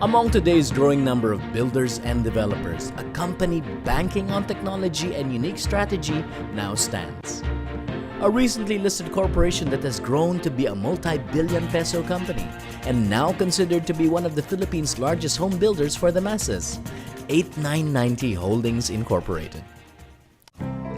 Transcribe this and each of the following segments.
Among today's growing number of builders and developers, a company banking on technology and unique strategy now stands. A recently listed corporation that has grown to be a multi-billion peso company and now considered to be one of the Philippines' largest home builders for the masses, 8990 Holdings Incorporated.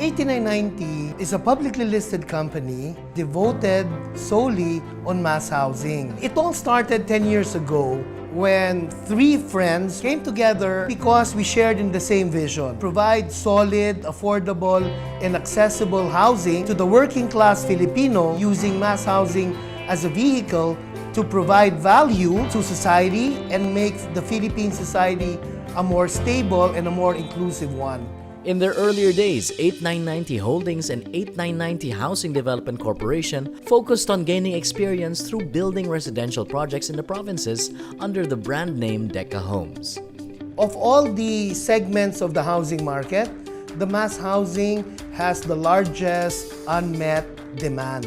8990 is a publicly listed company devoted solely on mass housing. It all started 10 years ago when three friends came together because we shared in the same vision: provide solid, affordable, and accessible housing to the working class Filipino using mass housing as a vehicle to provide value to society and make the Philippine society a more stable and a more inclusive one. In their earlier days, 8990 Holdings and 8990 Housing Development Corporation focused on gaining experience through building residential projects in the provinces under the brand name DECA Homes. Of all the segments of the housing market, the mass housing has the largest unmet demand.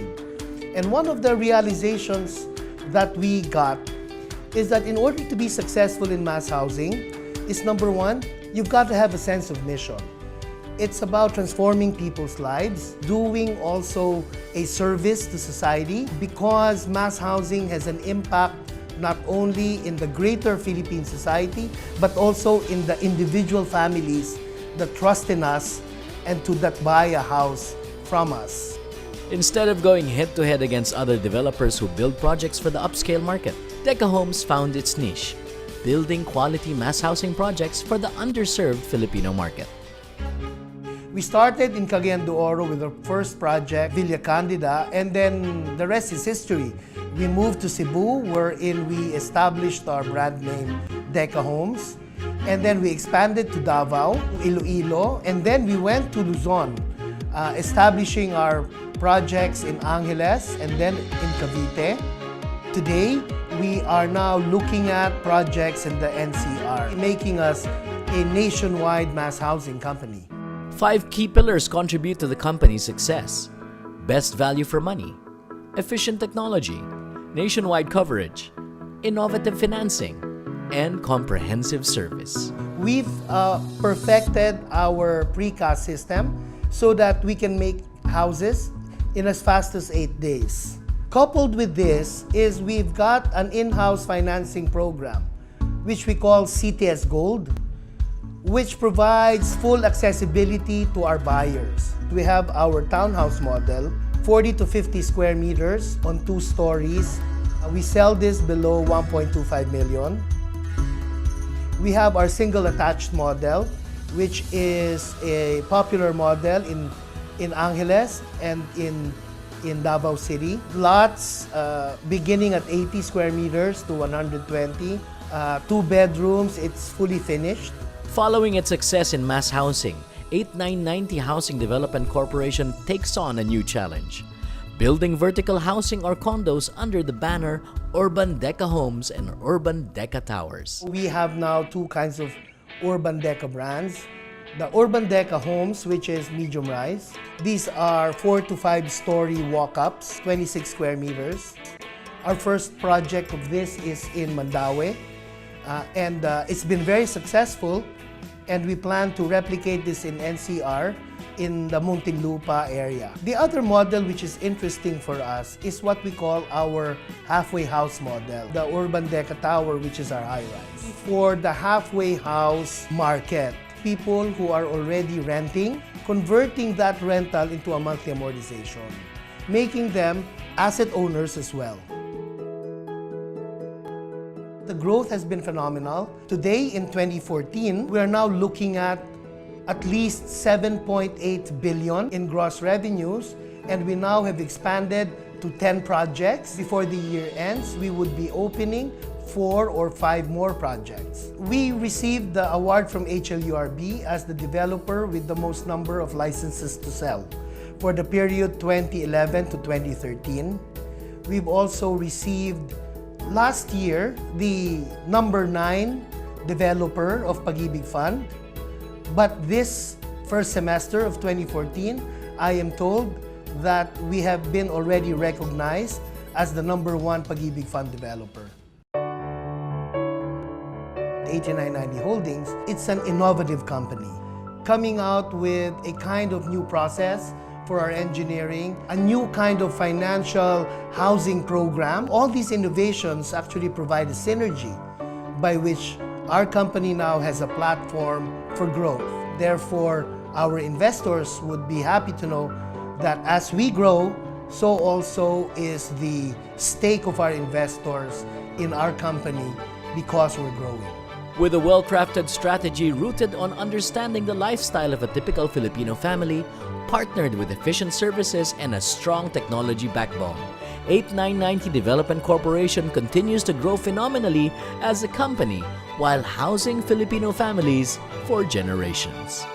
And one of the realizations that we got is that in order to be successful in mass housing is, number one, you've got to have a sense of mission. It's about transforming people's lives, doing also a service to society, because mass housing has an impact not only in the greater Philippine society, but also in the individual families that trust in us and that buy a house from us. Instead of going head-to-head against other developers who build projects for the upscale market, DECA Homes found its niche, building quality mass housing projects for the underserved Filipino market. We started in Cagayan de Oro with our first project, Villa Candida, and then the rest is history. We moved to Cebu, wherein we established our brand name, DECA Homes. And then we expanded to Davao, Iloilo, and then we went to Luzon, establishing our projects in Angeles and then in Cavite. Today, we are now looking at projects in the NCR, making us a nationwide mass housing company. 5 key pillars contribute to the company's success: best value for money, efficient technology, nationwide coverage, innovative financing, and comprehensive service. We've perfected our precast system so that we can make houses in as fast as 8 days. Coupled with this is we've got an in-house financing program, which we call CTS Gold, which provides full accessibility to our buyers. We have our townhouse model, 40 to 50 square meters on 2 stories. We sell this below 1.25 million. We have our single attached model, which is a popular model in Angeles and in Davao City. Lots beginning at 80 square meters to 120. 2 bedrooms, it's fully finished. Following its success in mass housing, 8990 Housing Development Corporation takes on a new challenge: building vertical housing or condos under the banner Urban DECA Homes and Urban DECA Towers. We have now 2 kinds of Urban DECA brands. The Urban DECA Homes, which is medium rise. These are 4 to 5 story walk-ups, 26 square meters. Our first project of this is in Mandaue, and it's been very successful, and we plan to replicate this in NCR in the Muntinlupa area. The other model which is interesting for us is what we call our halfway house model, the Urban DECA Tower, which is our high-rise. For the halfway house market, people who are already renting, converting that rental into a monthly amortization, making them asset owners as well. The growth has been phenomenal. Today, in 2014, we are now looking at least 7.8 billion in gross revenues, and we now have expanded to 10 projects. Before the year ends, we would be opening 4 or 5 more projects. We received the award from HLURB as the developer with the most number of licenses to sell for the period 2011 to 2013. We've also received last year the number 9 developer of Pag-ibig Fund. But this first semester of 2014, I am told that we have been already recognized as the number 1 Pag-ibig Fund developer. 8990 Holdings, it's an innovative company, coming out with a kind of new process for our engineering, a new kind of financial housing program. All these innovations actually provide a synergy by which our company now has a platform for growth. Therefore, our investors would be happy to know that as we grow, so also is the stake of our investors in our company because we're growing. With a well-crafted strategy rooted on understanding the lifestyle of a typical Filipino family, partnered with efficient services and a strong technology backbone, 8990 Development Corporation continues to grow phenomenally as a company while housing Filipino families for generations.